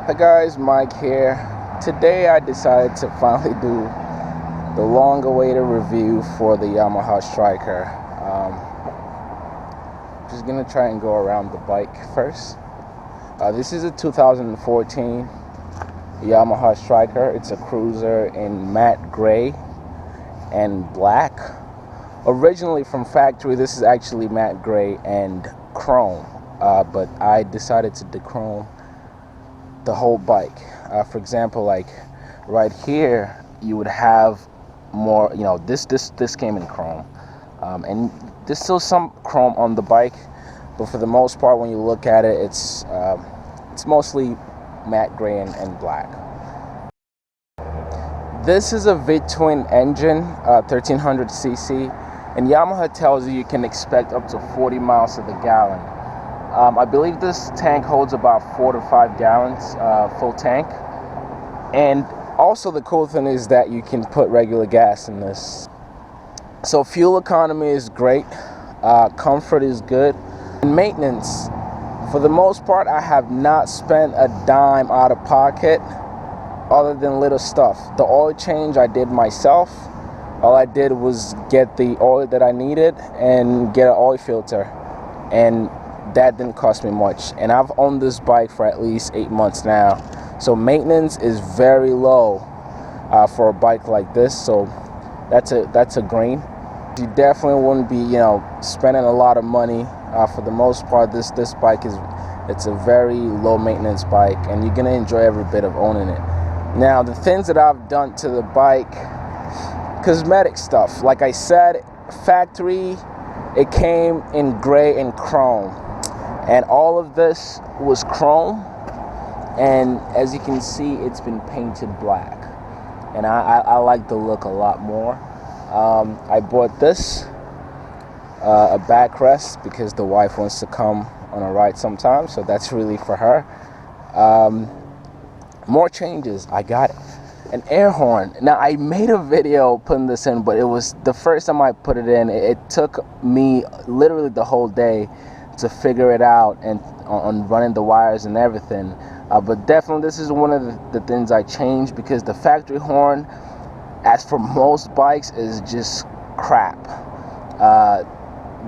Hi guys, Mike here. Today I decided to finally do the long-awaited review for the Yamaha Stryker. Just gonna try and go around the bike first. This is a 2014 Yamaha Stryker. It's a cruiser in matte gray and black. Originally from factory, this is actually matte gray and chrome, but I decided to dechrome the whole bike. For example, like right here, you would have more, this came in chrome, and there's still some chrome on the bike, but for the most part, when you look at it, it's mostly matte gray and black. This is a V-twin engine, 1300cc, and Yamaha tells you can expect up to 40 miles to the gallon. I believe this tank holds about 4 to 5 gallons, full tank. And also the cool thing is that you can put regular gas in this. So fuel economy is great, comfort is good. And maintenance, for the most part, I have not spent a dime out of pocket other than little stuff. The oil change I did myself. All I did was get the oil that I needed and get an oil filter. And that didn't cost me much, and I've owned this bike for at least 8 months now, so maintenance is very low for a bike like this. So that's a green. You definitely wouldn't be spending a lot of money. For the most part, this bike it's a very low maintenance bike, and you're gonna enjoy every bit of owning it. Now the things that I've done to the bike, cosmetic stuff, like I said, factory, it came in gray and chrome. And all of this was chrome, and as you can see, it's been painted black. And I like the look a lot more. I bought this, a backrest, because the wife wants to come on a ride sometime, so that's really for her. More changes, I got an air horn. Now I made a video putting this in, but it was the first time I put it in, it took me literally the whole day to figure it out and on running the wires and everything, but definitely this is one of the things I changed, because the factory horn, as for most bikes, is just crap.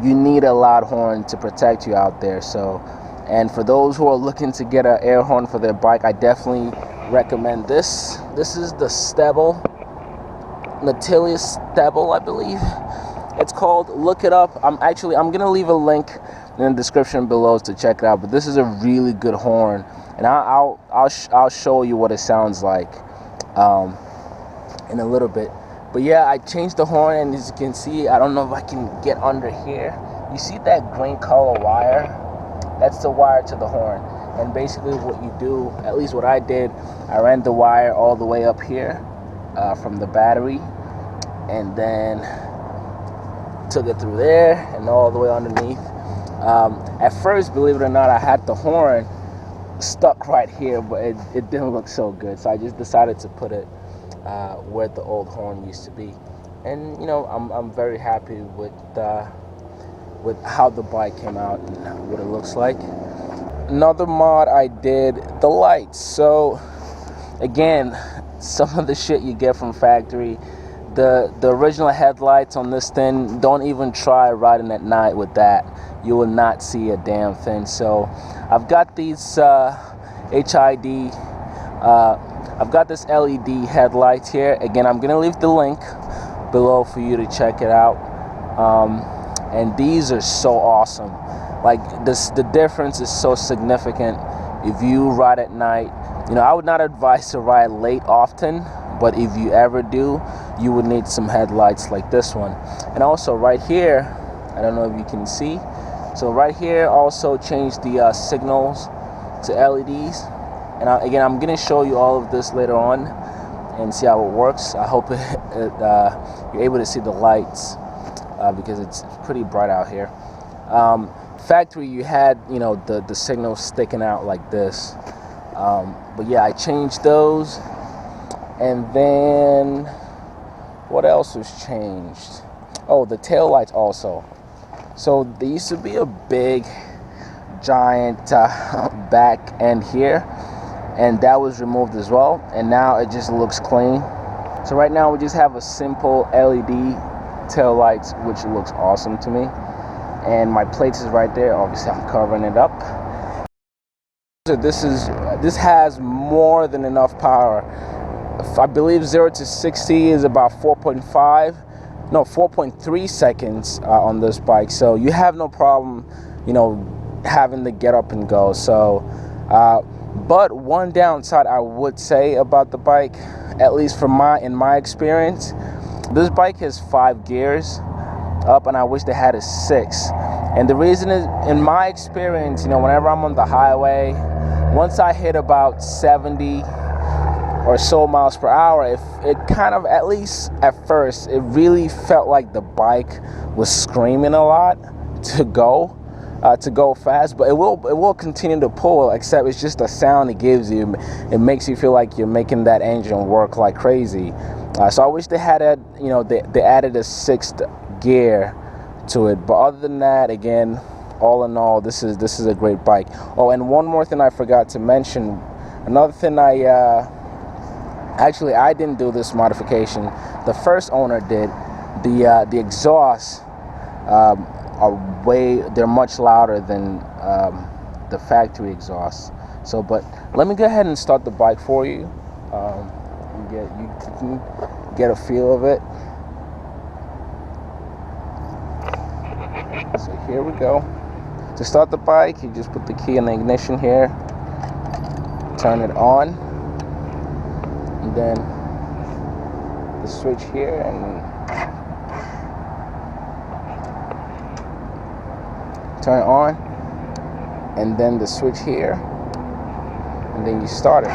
You need a loud horn to protect you out there. So, and for those who are looking to get an air horn for their bike, I definitely recommend this. This is the Stebel, Nautilus Stebel, I believe it's called. Look it up. I'm gonna leave a link in the description below to check it out, but this is a really good horn, and I'll show you what it sounds like in a little bit. But yeah, I changed the horn, and as you can see, I don't know if I can get under here. You see that green color wire? That's the wire to the horn. And basically what you do, at least what I did, I ran the wire all the way up here from the battery, and then took it through there and all the way underneath. At first, believe it or not, I had the horn stuck right here, but it didn't look so good, so I just decided to put it where the old horn used to be. And I'm very happy with how the bike came out and what it looks like. Another mod I did, the lights. So again, some of the shit you get from factory. The original headlights on this thing, don't even try riding at night with that. You will not see a damn thing. So I've got these HID, I've got this LED headlights here. Again, I'm gonna leave the link below for you to check it out. And these are so awesome. Like the difference is so significant if you ride at night. I would not advise to ride late often, but if you ever do, you would need some headlights like this one. And also right here, I don't know if you can see, so right here also changed the signals to LEDs. And again, I'm gonna show you all of this later on and see how it works. I hope you're able to see the lights because it's pretty bright out here. Factory, you had the signals sticking out like this, but yeah, I changed those. And then what else was changed? Oh, the taillights also. So there used to be a big giant back end here, and that was removed as well, and now it just looks clean. So right now we just have a simple LED tail lights, which looks awesome to me, and my plates is right there. Obviously I'm covering it up. So this has more than enough power. I believe 0 to 60 is about 4.3 seconds on this bike, so you have no problem, you know, having to get up and go. So but one downside I would say about the bike, at least in my experience, this bike has 5 gears up, and I wish they had a 6. And the reason is, in my experience, you know, whenever I'm on the highway, once I hit about 70 or so miles per hour, it kind of, at least at first, it really felt like the bike was screaming a lot to go fast, but it will continue to pull, except it's just the sound it gives you. It makes you feel like you're making that engine work like crazy. So I wish they had they added a 6th gear to it. But other than that, again, all in all, this is a great bike. Oh, and one more thing I forgot to mention. Another thing actually I didn't do this modification. The first owner did. The exhausts they're much louder than the factory exhausts. So, but let me go ahead and start the bike for you. You can get a feel of it. So here we go. To start the bike, you just put the key in the ignition here, turn it on, and then the switch here, and turn it on, and then the switch here, and then you start it.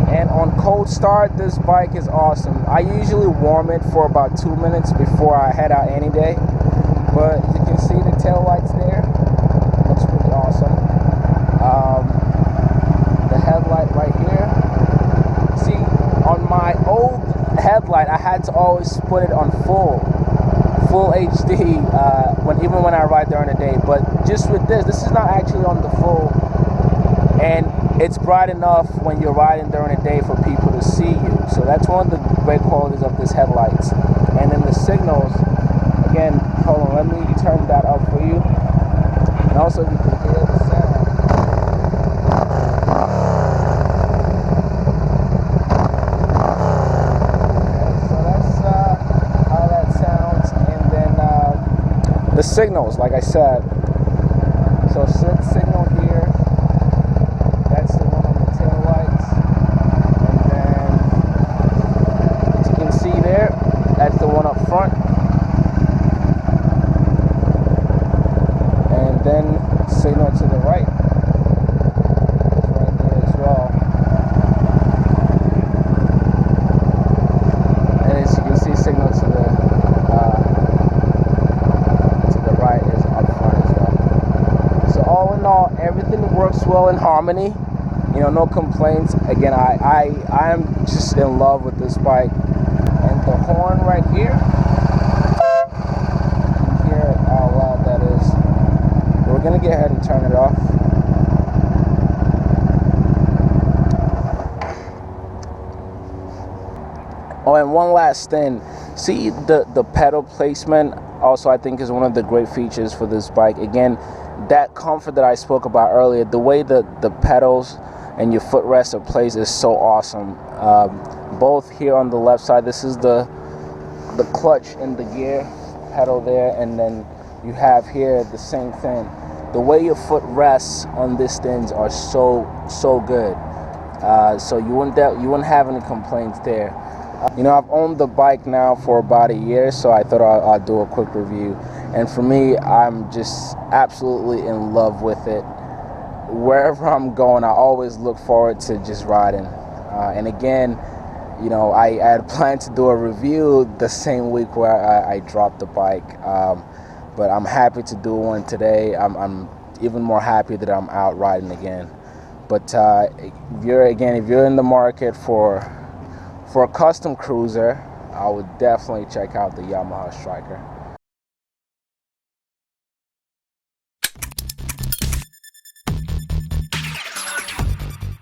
And on cold start, this bike is awesome. I usually warm it for about 2 minutes before I head out any day, but you can see the tail lights there. Looks pretty awesome. The headlight right here. See, on my old headlight, I had to always put it on full HD even when I ride during the day. But just with this is not actually on the full, and it's bright enough when you're riding during the day for people to see you. So that's one of the great qualities of this headlights. And then the signals, again, hold on, let me turn that up for you. And also you can hear the sound. The signals, like I said, so signal here, that's the one on the tail lights, and then as you can see there, that's the one up front, and then signal to the right, right there as well, and as you can see, signal to the everything works well in harmony, you know, no complaints. Again, I am just in love with this bike. And the horn right here, you can hear how loud that is. We're gonna go ahead and turn it off. Oh, and one last thing, see the pedal placement also I think is one of the great features for this bike. Again, that comfort that I spoke about earlier, the way the pedals and your footrest are placed is so awesome. Both here on the left side, this is the clutch and the gear pedal there, and then you have here the same thing. The way your foot rests on these things are so good. So you wouldn't have any complaints there. You know, I've owned the bike now for about a year, so I thought I'll do a quick review. And for me, I'm just absolutely in love with it. Wherever I'm going, I always look forward to just riding. And again, you know, I had planned to do a review the same week where I dropped the bike. But I'm happy to do one today. I'm even more happy that I'm out riding again. But if you're in the market for a custom cruiser, I would definitely check out the Yamaha Stryker.